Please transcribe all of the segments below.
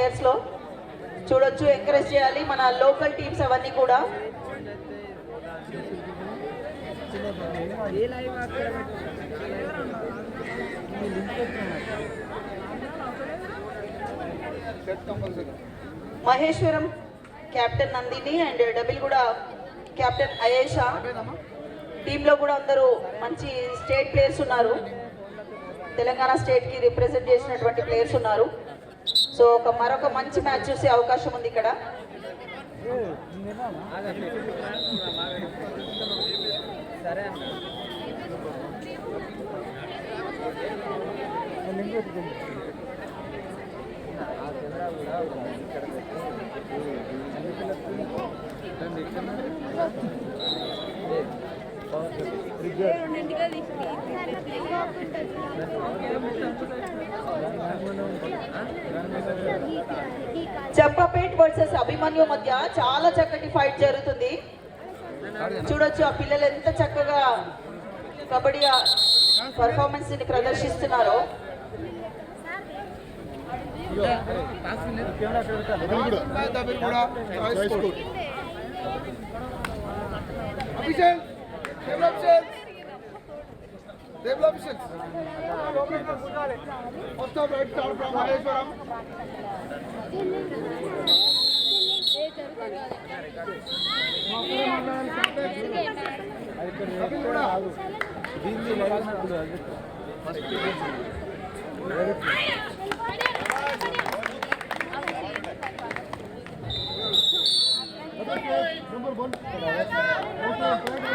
Players లో చూడొచ్చు. Encourage చేయాలి మన లోకల్ టీమ్స్ అవన్నీ కూడా. Maheshwaram captain Nandini and Dabilguda captain Ayesha. టీంలో కూడా అందరూ మంచి స్టేట్ ప్లేయర్స్ ఉన్నారు, తెలంగాణ స్టేట్ కి రిప్రజెంట్ చేసినటువంటి ప్లేయర్స్ ఉన్నారు. సో మరొక మంచి మ్యాచ్ చూసే అవకాశం ఉంది ఇక్కడ. చంపాపేట్ వర్సెస్ అభిమన్యు మధ్య చాలా చక్కటి ఫైట్ జరుగుతుంది. చూడొచ్చు ఆ పిల్లలు ఎంత చక్కగా కబడ్డీ పర్ఫార్మెన్స్ ని ప్రదర్శిస్తున్నారో.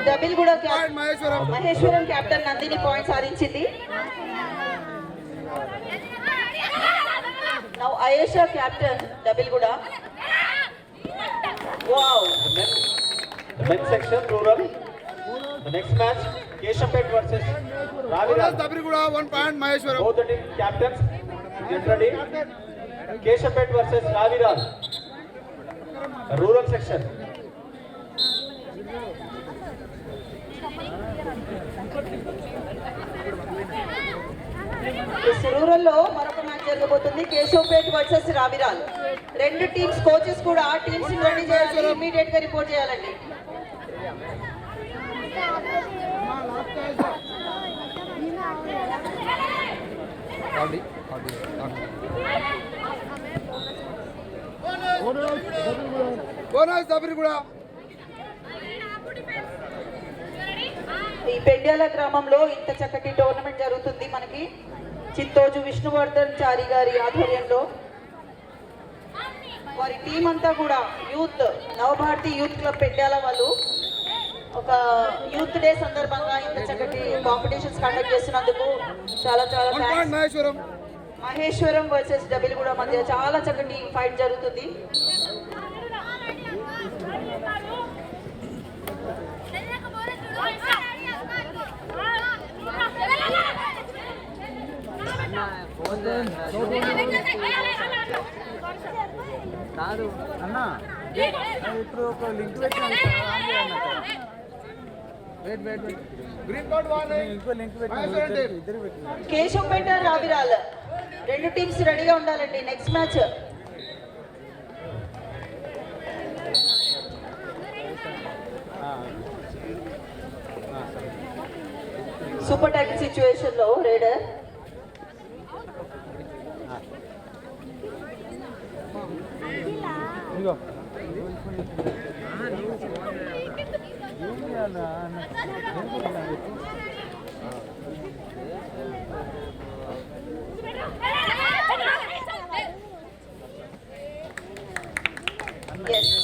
డబిల్ కూడా మహేశ్వరం కెప్టెన్ నందిని పాయింట్ సాధించింది. నౌ అయేషా కెప్టెన్ డబిల్ కూడా. Wow. Men's section rural. The next match Keshampet versus Raviral. Dabriguda 1 point Maheshwaram. Both the team captains get ready. Keshampet versus Raviral. Rural section. రూరల్లో మరొక మ్యాచ్ జరగబోతుంది. కేశవపేట్ వర్సెస్ రావిరాల్. రెండు teams coaches కూడా teams ready చేయాలి, immediate గా report చేయాలండి. ఈ పెండ్యాల గ్రామంలో ఇంత చక్కటి టోర్నమెంట్ జరుగుతుంది మనకి. చిత్తోజు విష్ణువర్ధన్ చారి గారి ఆధ్వర్యంలో వారి టీం అంతా కూడా youth Navabharati youth club Pendyala వాళ్ళు ఒక యూత్ డే సందర్భంగా ఇంత చక్కటి కాంపిటీషన్స్ కండక్ట్ చేస్తున్నందుకు చాలా చాలా థాంక్స్. మహేశ్వరం వర్సెస్ డబిల్ కూడా మధ్య చాలా చక్కటి ఫైట్ జరుగుతుంది. ఇప్పుడు ఒక లింక్ పెట్టాను. కేశవపేట రావిరాల్ రెండు టీమ్స్ రెడీగా ఉండాలండి. Next match super title situation లో రేడర్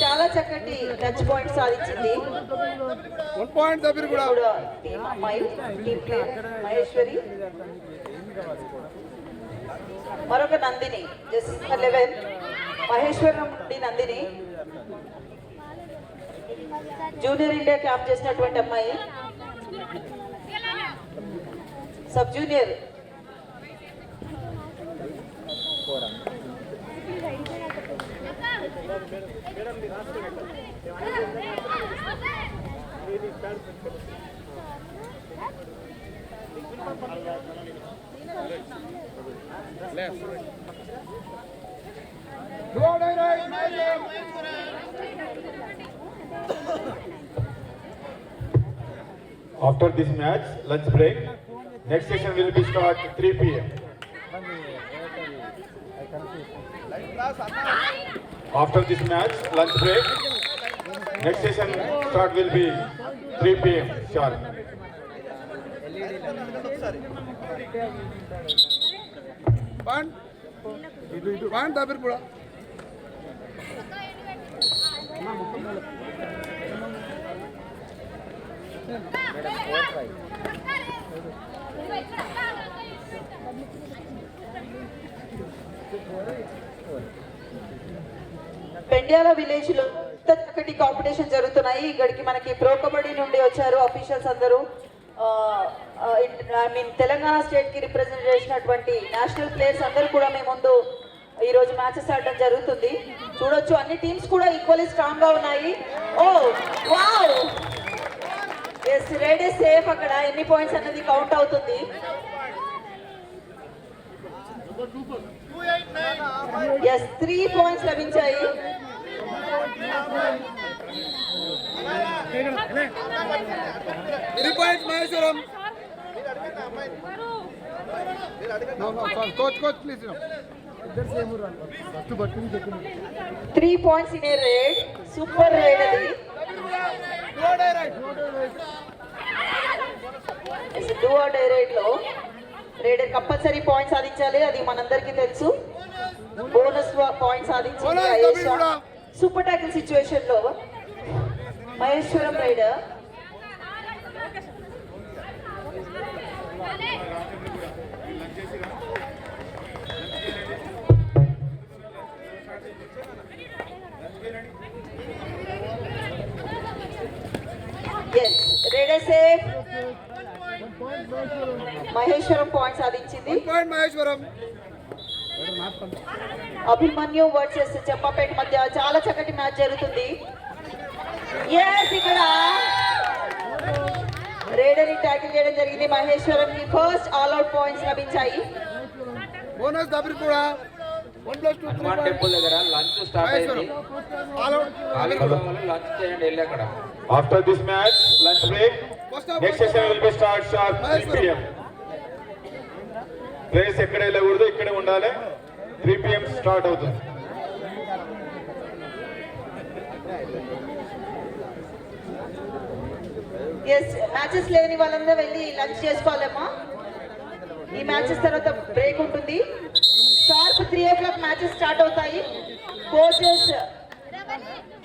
చాలా చక్కటి టచ్ పాయింట్ సాధించింది. 1 point దబిర్ కూడా మహేశ్వరి మరొక నందిని జస్ట్ 11 మహేశ్వరం నుండి నందిని జూనియర్ ఇండియా క్యాంప్ చేసినటువంటి అమ్మాయి. Sub junior After this match, lunch break. Next session will be start 3 p.m. After this match, lunch break. Next session start will be 3 p.m. sharp. Point దాబిర్ కూడా Pendyala village లో చక్కటి competition జరుగుతున్నాయి. ఇక్కడికి మనకి pro kabaddi నుండి వచ్చారు అఫీషియల్స్ అందరూ. ఐ మీన్ తెలంగాణ స్టేట్ కి రిప్రజెంట్ చేసినటువంటి నేషనల్ ప్లేయర్స్ అందరూ కూడా మేము ముందు ఈ రోజు మ్యాచెస్ ఆడడం జరుగుతుంది. చూడొచ్చు అన్ని టీమ్స్ కూడా ఈక్వల్లీ స్ట్రాంగ్ గా ఉన్నాయి. Oh wow, yes raid is safe. అక్కడ ఎన్ని పాయింట్స్ అన్నది కౌంట్ అవుతుంది. ఎస్ 3 పాయింట్స్ లభించాయి. Maheshwaram coach please 3 points in a raid. Super raid అది. డూ ఆర్ డై రేడ్ లో రేడర్ కంపల్సరీ పాయింట్స్ సాధించాలి, అది మనందరికీ తెలుసు. బోనస్ పాయింట్స్ సాధించింది అయేషా. సూపర్ టాకిల్ సిచ్యువేషన్ లో Maheshwaram raider yes raider safe. Maheshwaram point సాధించింది. మహేశ్వరం అభిమన్యు వర్సెస్ చెప్పపేట మధ్య చాలా చక్కటి మ్యాచ్ జరుగుతుంది. ఎస్ ఇక్కడ రేడర్ ని ట్యాకిల్ చేయడం జరిగింది. మహేశ్వరం కి ఫస్ట్ ఆల్ అవుట్ పాయింట్స్ లభించాయి. బోనస్ దాబిర్ కూడా 1+2 హనుమాన్ టెంపుల్ దగ్గర లంచ్ స్టార్ట్ అయింది. లంచ్ చేయండి వెళ్ళి అక్కడ. After this match, lunch break. Next session will be start sharp 3 p.m. Place ఎక్కడ వెళ్ళకూడదు, ఇక్కడే ఉండాలి. 3 p.m. స్టార్ట్ అవుతుంది. ఎస్ మ్యాచెస్ లేని వాళ్ళందరూ వెళ్ళి లంచ్ చేసుకోవాలమ్మా. ఈ మ్యాచెస్ తర్వాత బ్రేక్ ఉంటుంది. షార్ప్ 3 o'clock మ్యాచెస్ స్టార్ట్ అవుతాయి. కోచెస్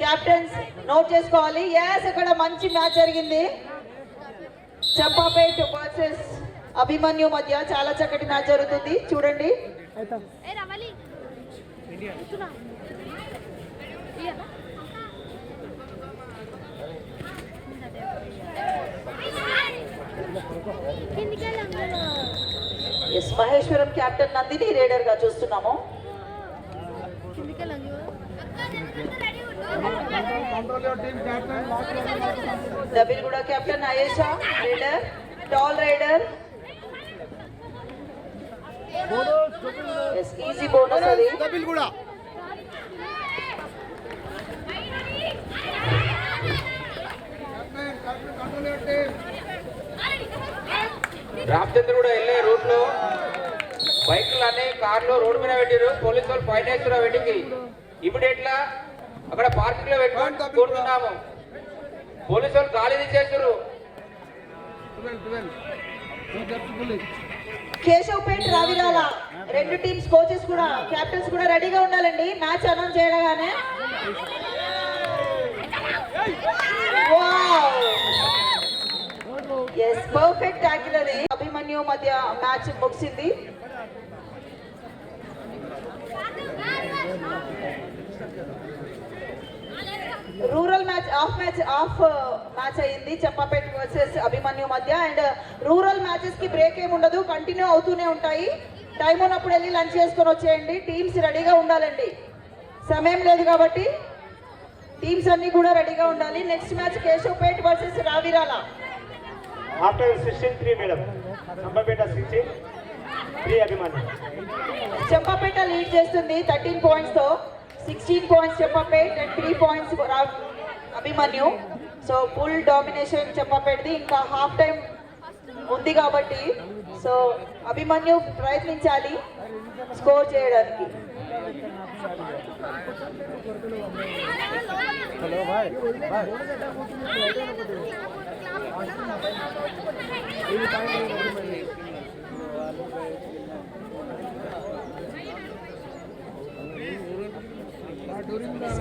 కెప్టెన్స్ నోట్ చేసుకోవాలి. ఎస్ ఇక్కడ మంచి మ్యాచ్ జరిగింది. చంపాపేట్ వర్సెస్ అభిమన్యు మధ్య చాలా చక్కటి మ్యాచ్ జరుగుతుంది. చూడండి yes Maheshwaram captain Nandini raider గా చూస్తున్నాము. Dabilguda captain Ayesha raider, tall raider. Yes easy bonus అది. డబిల్ కూడా రామచంద్ర కూడా వెళ్ళే రూట్ లో బైక్లు అనే కార్లు రోడ్డు మీద పెట్టారు. పోలీసు వాళ్ళు ఫైన్ వేస్తున్నారు వెయిటింగ్. ఇప్పుడు ఎట్లా అక్కడ పార్కింగ్ లో పెట్టుకొని కోరుతున్నాము. పోలీసు వాళ్ళు గాలి తీసేస్తారు. కేశవ్పేట్ రావిరాల రెండు టీమ్స్ కోచెస్ కూడా కెప్టెన్స్ కూడా రెడీగా ఉండాలండి మ్యాచ్ అనౌన్స్ చేయగానే. ఎస్ పర్ఫెక్ట్ ట్యాకిల్ అది. అభిమన్యు మధ్య మ్యాచ్ ముగిసింది. రూరల్ మ్యాచ్ మ్యాచ్ అయ్యింది చంపాపేట్ వర్సెస్ అభిమన్యు మధ్య. అండ్ రూరల్ మ్యాచెస్ కి బ్రేక్ ఏమి ఉండదు, కంటిన్యూ అవుతూనే ఉంటాయి. టైం ఉన్నప్పుడు వెళ్ళి లంచ్ చేసుకొని వచ్చేయండి. టీమ్స్ రెడీగా ఉండాలండి, సమయం లేదు కాబట్టి టీమ్స్ అన్ని కూడా రెడీగా ఉండాలి. Next match Keshavpet versus Ravirala. After 16-3 madam. Champapeta 16-3 Abhimani. Champapet lead చేస్తుంది 13 పాయింట్స్ తో. 16 points Chappapet and 3 points for Abhimanyu. So full domination చెప్పబెడితే ఇంకా హాఫ్ టైం ఉంది కాబట్టి సో అభిమన్యు ప్రయత్నించాలి స్కోర్ చేయడానికి.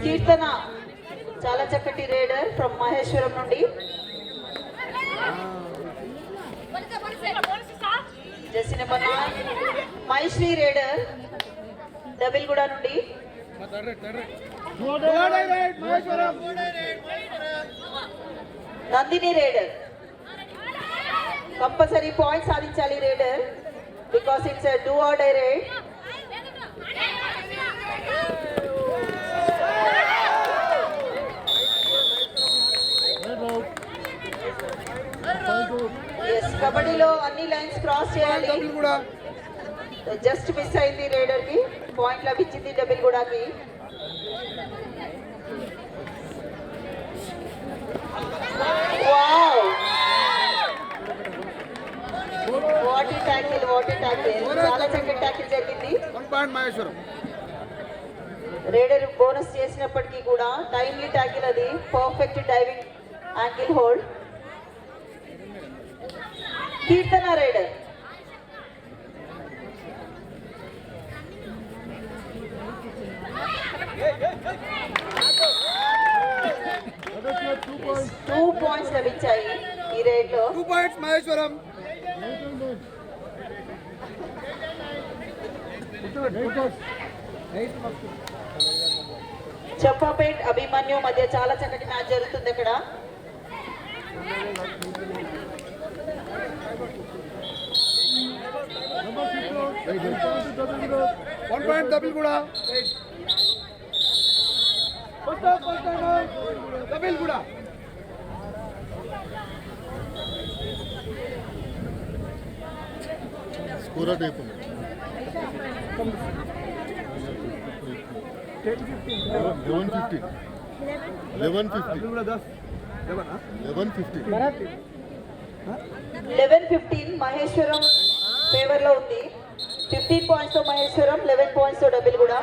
కీర్తన చాలా చక్కటి రేడర్ ఫ్రమ్ మహేశ్వరం నుండి. జెర్సీ నెంబర్ 9 మైశ్రీ రేడర్ డబిల్గూడ నుండి. నందిని రేడర్ కంపల్సరీ పాయింట్ సాధించాలి raider because it's do or die raid. కబడ్డీలో అన్ని లైన్స్ క్రాస్ చేయాలి. జస్ట్ మిస్ అయింది రేడర్ కి, పాయింట్ లభించింది డబిల్గూడకి. Wow what a tackle, what a tackle, చాలా చక్కటి ట్యాకిల్ జరిగింది. రేడర్ బోనస్ చేసినప్పటికీ కూడా టైమ్లీ ట్యాకిల్, అది perfect diving ankle hold. Keerthana raider two points లభించాయి ఈ రేడ్ లో. 2 points మహేశ్వరం. చప్పాపేట్ అభిమన్యు మధ్య చాలా చక్కటి మ్యాచ్ జరుగుతుంది ఇక్కడ. One point డబిల్గూడ. డబిల్గూడ. స్కోర్ అవుట్ అయిపోయింది. 11-15 మహేశ్వరం ఫేవర్ లో ఉంది. 15 పాయింట్స్ తో మహేశ్వరం, 11 పాయింట్స్ తో డబిల్గూడ.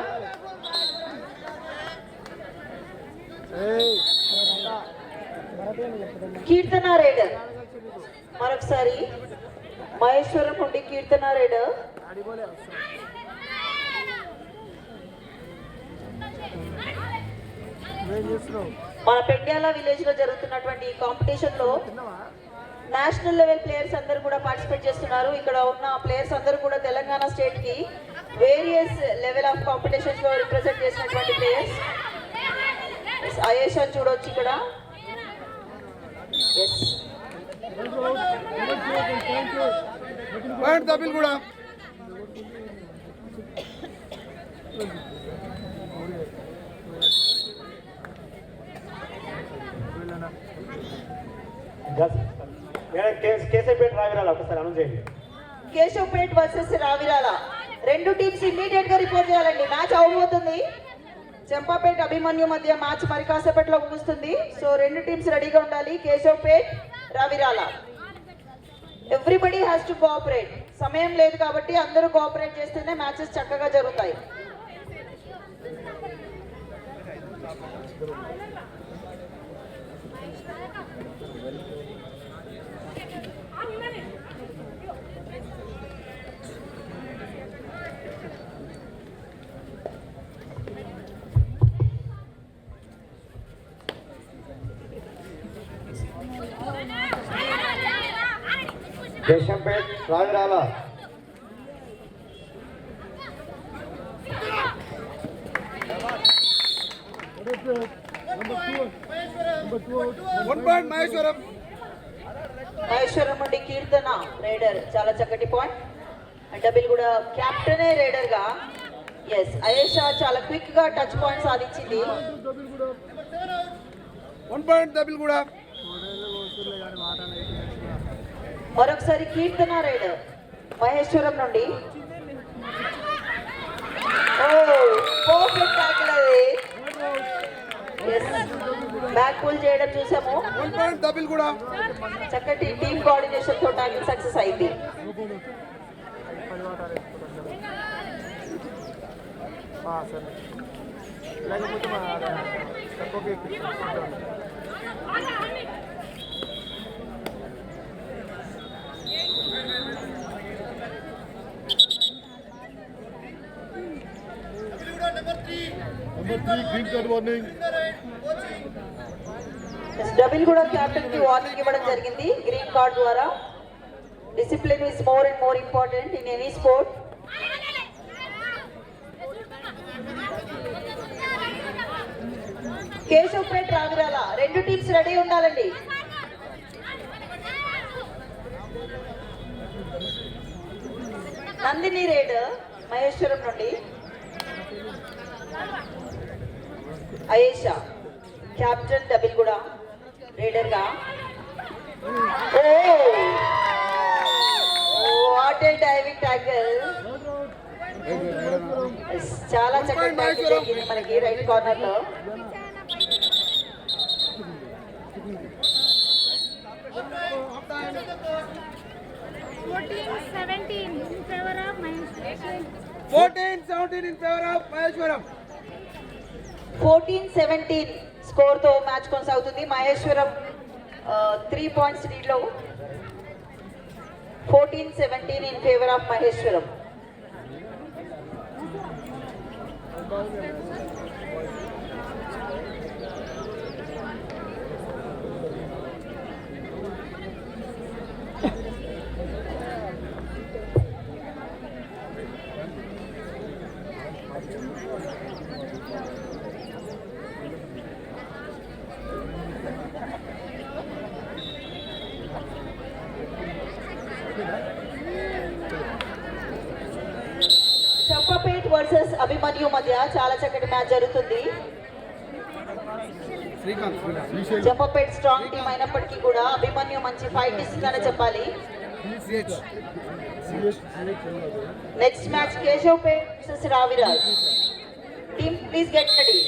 కీర్తన రేడర్ మరొకసారి మహేశ్వరం నుండి కీర్తన రేడర్. మన పెండ్యాల విలేజ్ లో జరుగుతున్నటువంటి ఈ కాంపిటీషన్ లో నేషనల్ లెవెల్ ప్లేయర్స్ అందరూ కూడా పార్టిసిపేట్ చేస్తున్నారు. ఇక్కడ ఉన్న ప్లేయర్స్ అందరూ కూడా తెలంగాణ స్టేట్ కి వేరియస్ లెవెల్ ఆఫ్ కాంపిటీషన్స్ లో రిప్రజెంట్ చేసినటువంటి ప్లేయర్స్. అయేషా చూడొచ్చు ఇక్కడ. పాయింట్ డబిల్గూడ. కేశవపేట రావిరాల ఒకసారి అనౌన్స్ చేయండి. కేశవపేట్ వర్సెస్ రావిరాల రెండు టీమ్స్ ఇమ్మీడియట్ గా రిపోర్ట్ చేయాలండి. మ్యాచ్ అవబోతుంది. చంపాపేట్ అభిమన్యు మధ్య మ్యాచ్ మరి కాసేపట్లో ముగుస్తుంది. సో రెండు టీమ్స్ రెడీగా ఉండాలి. Keshavapet Ravirala. Everybody has to cooperate. సమయం లేదు కాబట్టి అందరూ కోఆపరేట్ చేస్తేనే మ్యాచెస్ చక్కగా జరుగుతాయి. కేశంపేట్ రావిరాల. One point Maheshwaram. మహేశ్వరం నుండి కీర్తన రైడర్ చాలా చక్కటి పాయింట్. డబిల్ కూడా క్యాప్టెనే రైడర్ గా. ఎస్ అయేషా చాలా క్విక్ గా టచ్ పాయింట్ సాధించింది. 1 point డబిల్గూడ. మరొకసారి కీర్తన రైడర్ మహేశ్వరం నుండి. ఓ పర్ఫెక్ట్ ట్యాకిల్ అది. బ్యాక్ పుల్ చేయడం చూసాము. 1 point double కూడా. చక్కటి టీమ్ కోఆర్డినేషన్ తో టాకిల్ సక్సెస్ అయింది. Number 3 green card warning. Dabilguda captain కి వార్నింగ్ ఇవ్వడం జరిగింది గ్రీన్ కార్డ్ ద్వారా. Discipline is more and more important in any sport. Keshavpet Ravirala రెండు టీమ్స్ రెడీ ఉండాలండి. నందిని రేడ్ మహేశ్వరం నుండి అయేషా కెప్టెన్ డబిల్ కూడా రేడర్ గా. What a diving tackle. చాలా చక్కటి ట్యాకిల్ జరిగింది మనకి రైట్ కార్నర్ లో. Fourteen 17 in favor of Maheshwaram. 14-17 score తో మ్యాచ్ కొనసాగుతుంది. మహేశ్వరం 3 పాయింట్స్ లీడ్ లో. 14-17 in favour of Maheshwaram. Champapet versus Abhimanyu మధ్య చాలా చక్కటి మ్యాచ్ జరుగుతుంది. చంపపేట్ స్ట్రాంగ్ టీం అయినప్పటికీ కూడా అభిమన్యు మంచి ఫైట్ ఇస్తుందని చెప్పాలి. Next match Keshavpet versus Raviraj. Team please get ready.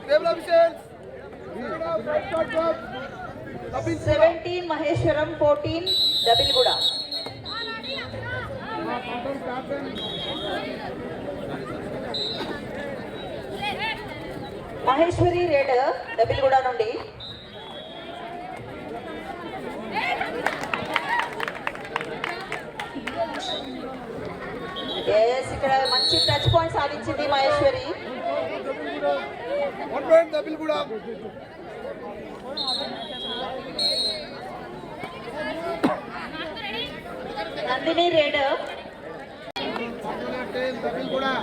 Table officials. 17 Maheshwaram 14 Dabilguda. Maheshwari raid డబిల్ కూడా నుండి. ఇక్కడ మంచి టచ్ పాయింట్ సాధించింది మహేశ్వరి. 1 point double కూడా. నందిని రేడ్ double కూడా.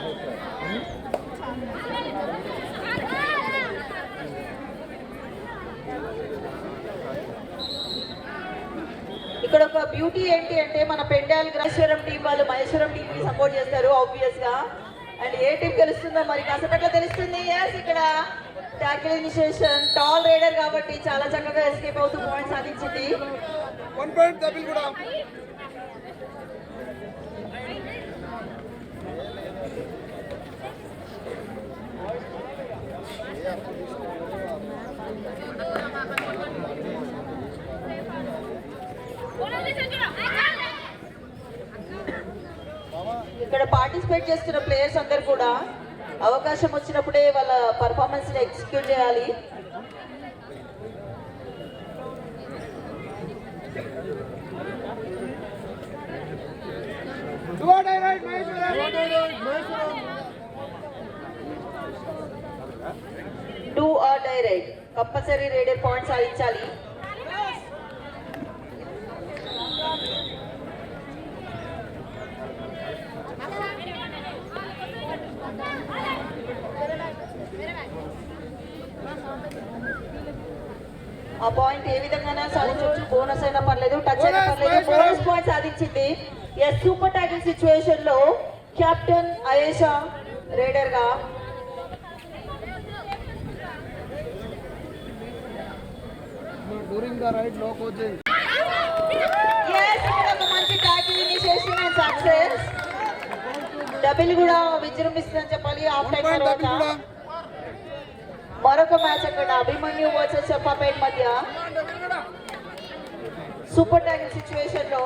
ఇక్కడ ఒక బ్యూటీ ఏంటి అంటే మన పెండాల్ మహేశ్వరం టీం వాళ్ళు మహేశ్వరం టీం ని సపోర్ట్ చేస్తారు ఆబ్వియస్ గా. అండ్ ఏ టీం గెలుస్తుందో మరి కాసేపట్లో తెలుస్తుంది. ఇక్కడ టాకిల్ ఇనిషియేషన్ టాల్ రైడర్ కాబట్టి చాలా చక్కగా ఎస్కేప్ అవుతూ పాయింట్ సాధించింది. 1 point double కూడా. ఇక్కడ పార్టిసిపేట్ చేస్తున్న ప్లేయర్స్ అందరు కూడా అవకాశం వచ్చినప్పుడే వాళ్ళ పర్ఫార్మెన్స్ ని ఎగ్జిక్యూట్ చేయాలి. Do or die raid compulsory raider point సాధించాలి. ఆ పాయింట్ ఏ విధంగా సాధించవచ్చు. బోనస్ అయినా పర్లేదు, టచ్ అయినా పర్లేదు, బోనస్ పాయింట్ సాధించింది. ఎస్ సూపర్ టైటిల్ సిచ్యువేషన్ లో కెప్టెన్ అయేషా రైడర్ గా. During the ride, no coaching. Yes, ఇక్కడ ఒక మంచి tackle initiation and success. Double కూడా విజృంభిస్తుందని చెప్పాలి. హాఫ్ 1 టైం point తర్వాత double కూడా. మరొక మ్యాచ్ అక్కడ అభిమన్యు వర్సెస్ చంపాపేట్ మధ్య సూపర్ ట్యాకిల్ సిచ్యువేషన్ లో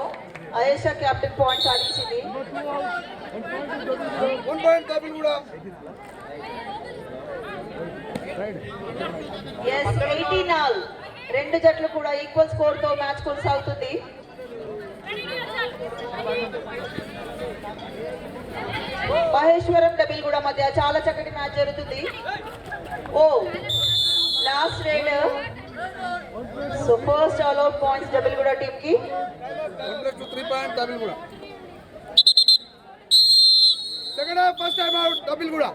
అయేషా కెప్టెన్ పాయింట్ సాధించింది. 1 point double కూడా. Yes 18 all. రెండు జట్లు కూడా ఈక్వల్ స్కోర్ తో మ్యాచ్ కొనసాగుతుంది. మహేశ్వరం డబిల్ కూడా మధ్య చాలా చక్కటి మ్యాచ్ జరుగుతుంది. Oh last raid. So first all out points Dabilguda team కి. 1+2 3 point double కూడా. Second half first time out Dabulguda.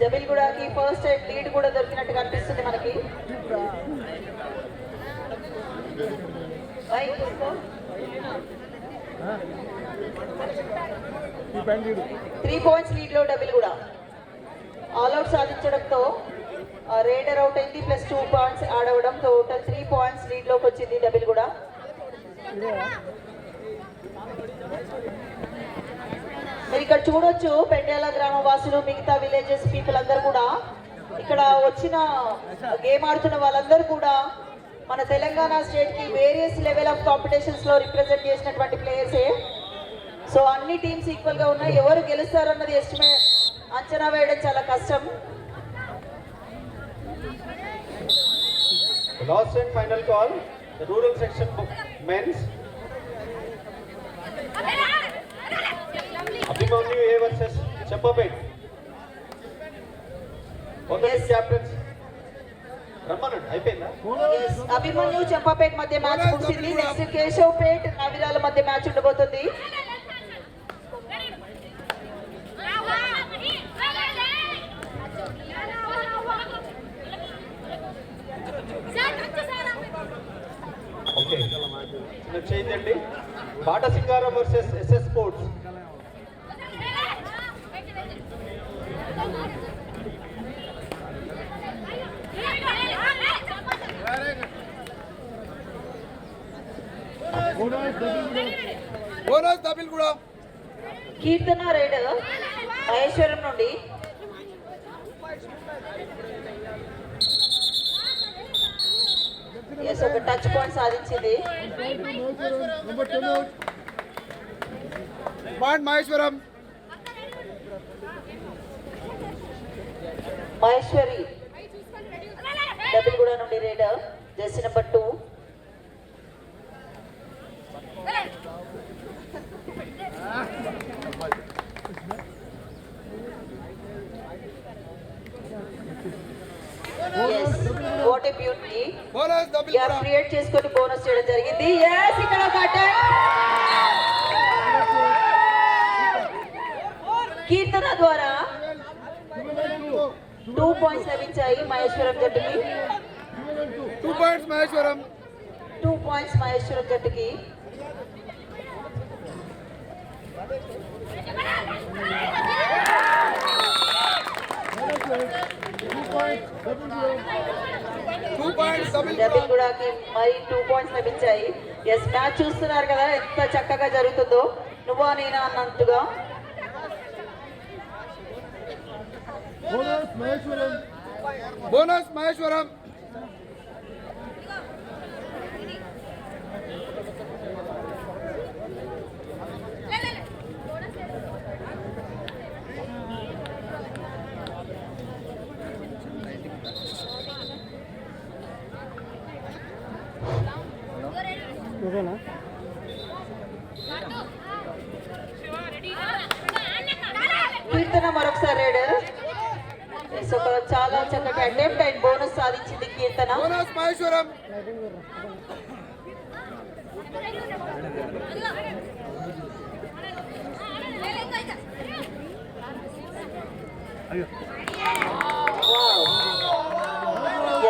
డబిల్ కూడా కి ఫస్ట్ రైడ్ లీడ్ కూడా దొరికినట్టు కనిపిస్తుంది మనకి. రైట్ తీసుకో. 3 పాయింట్స్ లీడ్ లో డబిల్ కూడా ఆల్అౌట్ సాధించడంతో రేడర్ అవుట్ అయింది. ప్లస్ 2 పాయింట్స్ యాడ్ అవ్వడం టోటల్ 3 పాయింట్స్ లీడ్ లోకి వచ్చింది డబిల్ కూడా. మీరు ఇక్కడ చూడొచ్చు పెండ్యాల గ్రామ వాసులు మిగతా విలేజెస్ పీపుల్ అందరూ కూడా ఇక్కడ వచ్చిన గేమ్ ఆడుతున్న వాళ్ళందరూ కూడా మన తెలంగాణ స్టేట్ కి వేరియస్ లెవెల్ ఆఫ్ కాంపిటీషన్స్ లో రిప్రజెంట్ చేసినటువంటి ప్లేయర్సే. సో అన్ని టీమ్స్ ఈక్వల్ గా ఉన్నాయి. ఎవరు గెలుస్తారన్నది ఎస్టిమేట్ అంచనా వేయడం చాలా కష్టం. Last and final call rural section men's Abhimanyu A versus Champapet. Captains రమ్మనండి. అయిపోయిందా? Yes, అభిమన్యు చంపాపేట్ మధ్య మ్యాచ్ ముగిసింది. నెక్స్ట్ కేశవ్ పేట్ నవిరాల మధ్య మ్యాచ్ ఉండబోతుంది. ఓకే చేంజ్ అండి. Bata Singaram versus SS sports. Bonus Dabulguda. Keerthana raider Maheshwaram నుండి ఎస్ ఒక టచ్ పాయింట్ సాధించింది. పాయింట్ మహేశ్వరం. మహేశ్వరి డబుల్ కూడా నుండి raider jersey number 2. What a beauty. Bonus Dabulguda gap కూడా. క్రియేట్ చేసుకొని బోనస్ చేయడం జరిగింది. ఎస్ ఇక్కడ ఒక అటాక్. కీర్తన ద్వారా 2 పాయింట్స్ లభించాయి మహేశ్వరం జట్టుకి. 2 points మహేశ్వరం. 2 పాయింట్స్ మహేశ్వరం జట్టుకి. Two points double డబిల్ కూడాకి మరి 2 పాయింట్స్ లభించాయి. ఎస్ మ్యాచ్ చూస్తున్నారు కదా ఎంత చక్కగా జరుగుతుందో నువ్వా నేనా అన్నట్టుగా. బోనస్ మహేశ్వరం. కీర్తన మరొకసారి రైడర్. ఎస్ ఒక చాలా చక్కటి అటెంప్ట్ అండ్ బోనస్ సాధించింది కీర్తన. బోనస్ మహేశ్వరం.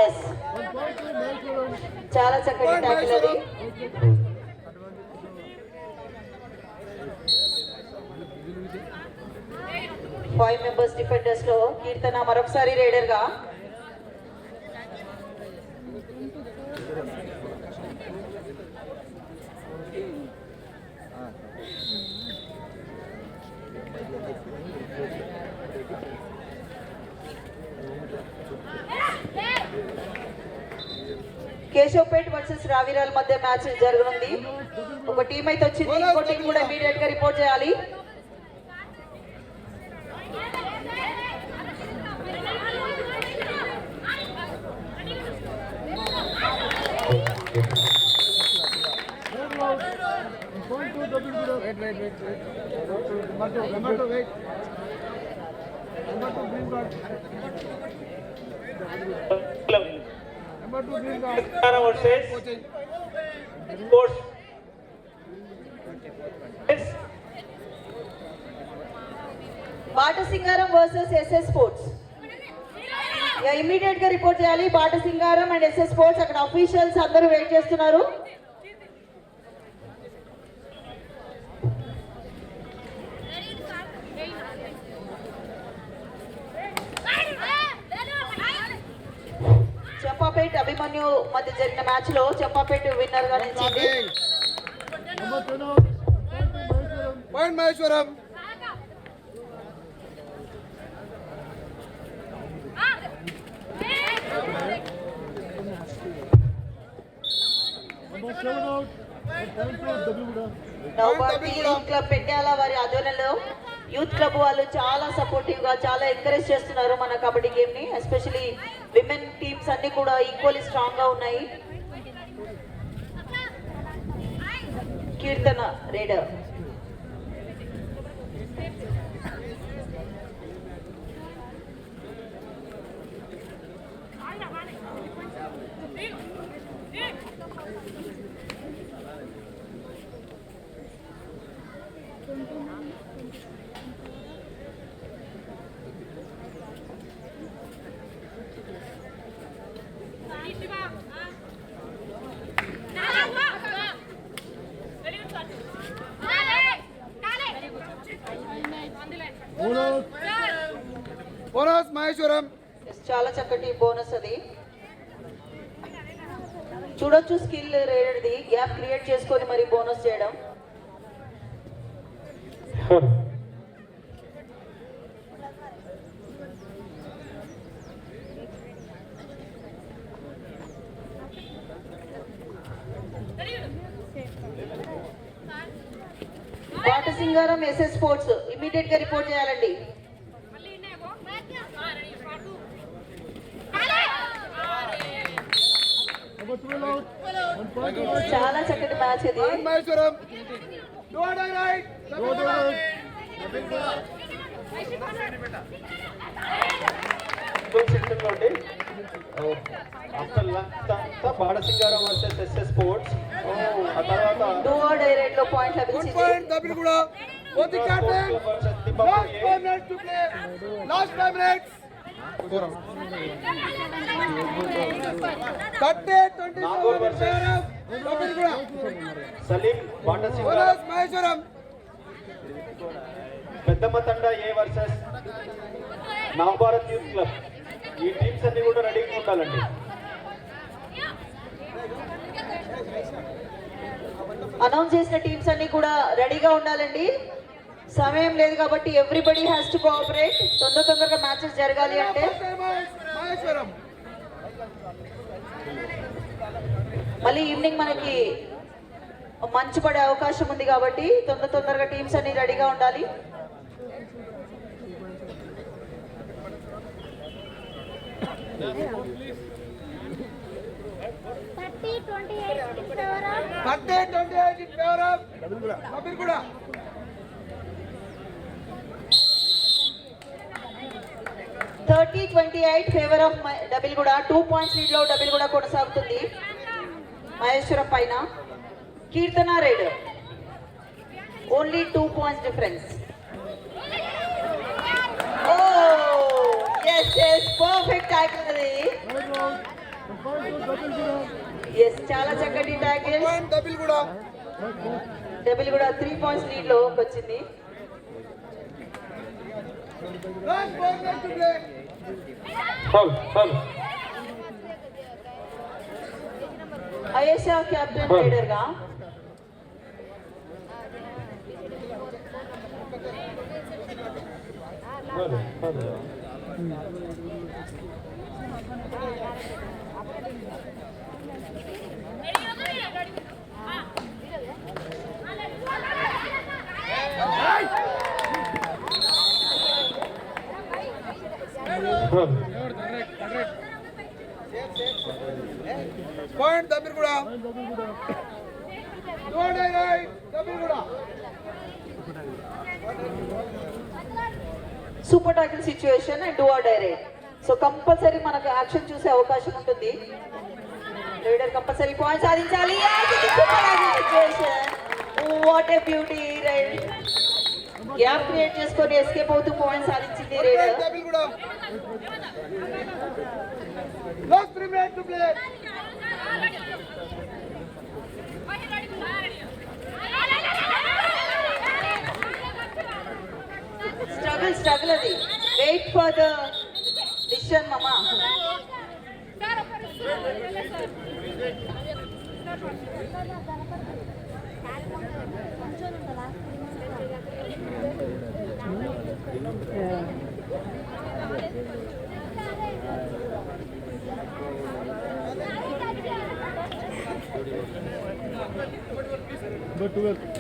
ఎస్ చాలా చక్కటి ట్యాకిల్ అది. ఫైవ్ మెంబర్స్ డిఫెండర్స్ లో కీర్తన మరొకసారి రైడర్ గా. కేశవ్పేట్ వర్సెస్ రావిరాల మధ్య మ్యాచ్ జరగనుంది. ఒక టీం అయితే వచ్చింది, ఇంకో టీం కూడా ఇమీడియట్ గా రిపోర్ట్ చేయాలి. Batasingaram versus SS sports. Immediate గా రిపోర్ట్ చేయాలి. Batasingaram and S S sports. అక్కడ అఫీషియల్స్ అందరూ వెయిట్ చేస్తున్నారు. చెంపాపేట్ అభిమన్యు మధ్య జరిగిన మ్యాచ్ లో చెంపాపేట్ విన్నర్ గా నిలిచింది. Point Maheshwaram. Navabharati youth club పెట్టాల వారి ఆధ్వర్యంలో యూత్ క్లబ్ వాళ్ళు చాలా సపోర్టివ్ గా చాలా ఎంకరేజ్ చేస్తున్నారు మన కబడ్డీ గేమ్ ని. ఎస్పెషలీ విమెన్ టీమ్స్ అన్ని కూడా ఈక్వల్లీ స్ట్రాంగ్ గా ఉన్నాయి. కీర్తన రేడర్. బోనస్ మహేశ్వరం. చాలా చక్కటి బోనస్ అది. చూడొచ్చు స్కిల్ రేడర్ది గ్యాప్ క్రియేట్ చేసుకొని మరి బోనస్ చేయడం. బాటసింగారం ఎస్ఎస్ స్పోర్ట్స్ ఇమీడియట్ గా రిపోర్ట్ చేయాలండి. చాలా చక్కటి మ్యాచ్ ఇది. మహేశ్వరం. రైట్. సెక్షన్ లో after lunch Badasingaram versus SS sports. ఆ తర్వాత డూ ఆర్ డై రేట్ లో పాయింట్ లభించింది. Point Dabulguda. Both the captain. Last 5 minutes to play. Last 5 minutes. 30-27 Nagor versus Dabulguda. Saleem Batasingaram. Bonus Maheshwaram. Peddamma Thanda A versus Navabharat youth club. ఈ teams అన్ని కూడా రెడీగా ఉండాలండి. అనౌన్స్ చేసిన టీమ్స్ అన్ని కూడా రెడీగా ఉండాలండి. సమయం లేదు కాబట్టి ఎవ్రీబడి హ్యాస్ టు కోఆపరేట్. తొందరగా మ్యాచెస్ జరగాలి అంటే మహేశ్వరం. మళ్ళీ ఈవినింగ్ మనకి మంచు పడే అవకాశం ఉంది కాబట్టి తొందరగా టీమ్స్ అన్ని రెడీగా ఉండాలి. డబుల్ కూడా. 30-28 ఫేవర్ ఆఫ్ డబుల్ కూడా. 2 పాయింట్స్ లీడ్ లో డబుల్ కూడా కొనసాగుతుంది మహేశ్వరం పైన. కీర్తన రైడర్ ఓన్లీ 2 పాయింట్స్ డిఫరెన్స్. ఓ ఎస్ పర్ఫెక్ట్ ట్యాకిల్ అది. ఎస్ చాలా చక్కటి ట్యాకిల్. డబుల్ కూడా. డబుల్ కూడా 3 పాయింట్స్ లీడ్ లో వచ్చింది. Last 4 minutes to play. Ayesha captain raider గా Point Dabirguda. Don't right, Dabirguda. Super tackle situation and do or direct. So compulsory మనకు action చూసే అవకాశం ఉంటుంది. రైడర్ కంపల్సరీ పాయింట్ సాధించాలి. Super tackle situation. What a beauty raid. Gap create చేసుకొని escape అవుతూ point సాధించింది raider. Dabirguda. Last 3 minutes to play. Struggle అది. Wait for the decision, mama.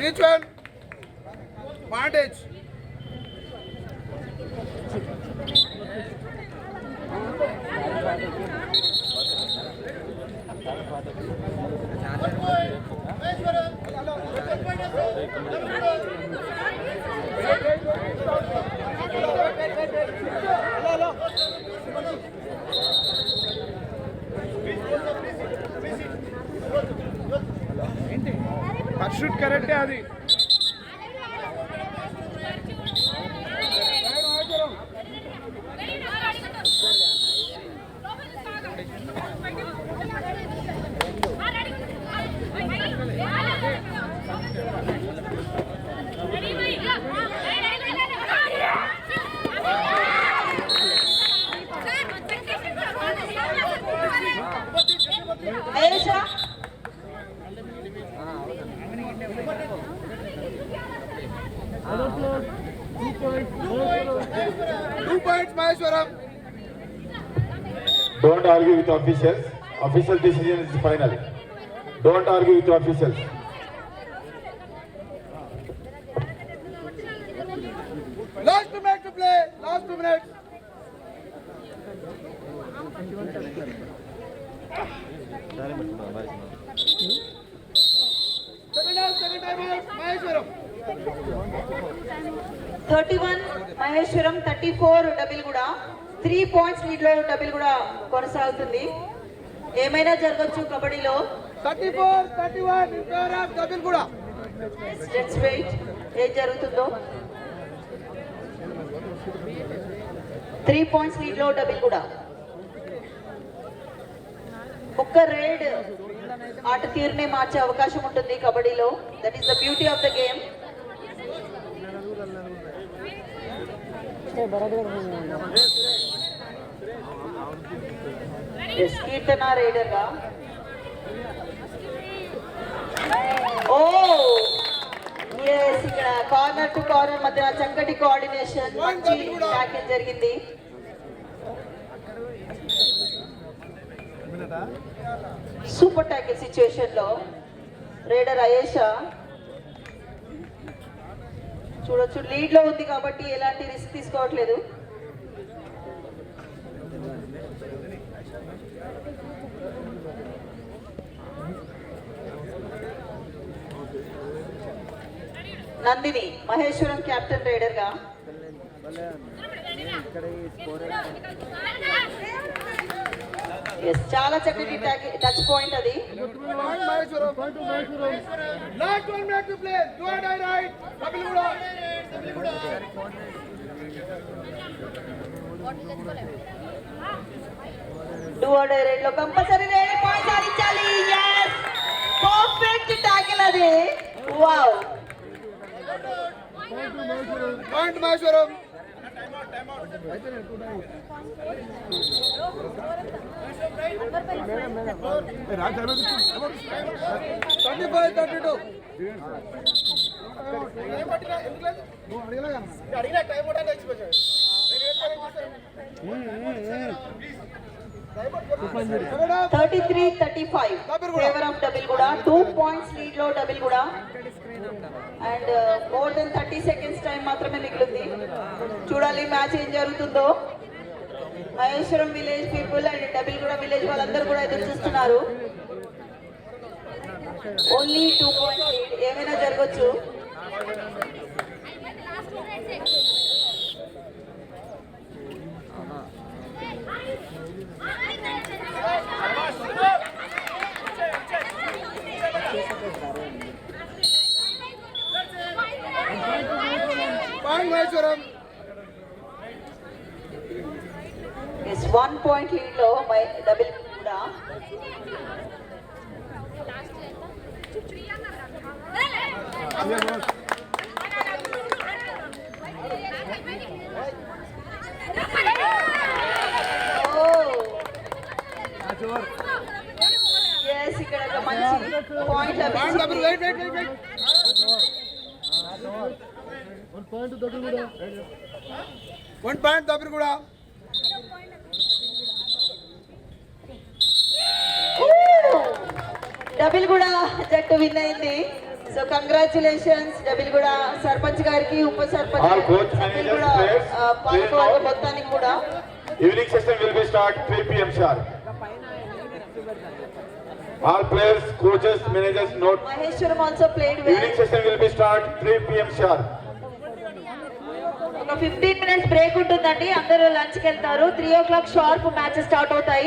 Each one. Advantage. Shoot correct అది. Ayesha. 2 points, Maheshwaram. Don't argue with officials. Official decision is final. Don't argue with officials. Last 2 minutes to play. Last 2 minutes. Second time out, Maheshwaram. 31 Maheshwaram, 34 డబిల్ కూడా. 3 points lead లో డబిల్ కూడా కొనసాగుతుంది. ఏమైనా జరగచ్చు కబడ్డీలో. 34-31 in favor of Dabirguda. Let's wait ఏం జరుగుతుందో. 3 points lead లో డబిల్ కూడా. ఒక్క రైడ్ ఆట తీరునే మార్చే అవకాశం ఉంటుంది కబడ్డీలో. That is the beauty of the game. Keerthana raider గా. ఓ ఎస్, ఇక్కడ కార్నర్ టు కార్నర్ మధ్య చక్కటి కోఆర్డినేషన్, మంచి ట్యాకిల్ జరిగింది. సూపర్ ట్యాకిల్ సిచ్యువేషన్ లో రైడర్ అయేషా చూడొచ్చు లీడ్ లో ఉంది కాబట్టి ఎలాంటి రిస్క్ తీసుకోవట్లేదు. నందిని మహేశ్వరం కెప్టెన్ రైడర్ గా. ఎస్, చాలా చక్కటి టచ్ పాయింట్ అది. Point Maheshwaram. Last 1 minute to play. Do or die right. Dabirguda. Do or die raid లో కంపల్సరీ రైడ్ పాయింట్ సాధించాలి. yes, పర్ఫెక్ట్ టాకిల్ అది. Wow. Point Maheshwaram. 35-32. 33-35 favour of Dabilguda 2 points lead లో డబిల్ కూడా and more than 30 seconds time మాత్రమే మిగిలింది. చూడాలి match ఏం జరుగుతుందో. Maheshwaram village people and Dabilguda village వాళ్ళందరూ కూడా ఎదురు చూస్తున్నారు. ఓన్లీ 2 పాయింట్స్ లీడ్, ఏమైనా జరగచ్చు. Point Maheshwaram. Yes 1 point lead లో డబిల్ కూడా. ఎస్ ఇక్కడ ఒక మంచి పాయింట్ Point double. లభించింది. Wait. 1 point double కూడా. 1 point double కూడా. డబిల్ కూడా జట్టు విన్ అయింది. సో కంగ్రాచులేషన్స్ డబిల్ కూడా సర్పంచ్ గారికి, ఉప సర్పంచ్ All coach, సభ్యులు managers, కూడా players, పాల్గొన్న please మొత్తానికి కూడా. Evening session will be start 3 p.m. sharp. All players, coaches, managers note. Maheshwaram also played well. Evening session will be start 3 p.m. sharp. ఒక 15 మినిట్స్ బ్రేక్ ఉంటుందండి. అందరూ లంచ్కి వెళ్తారు. 3 o'clock షార్ప్ మ్యాచెస్ స్టార్ట్ అవుతాయి.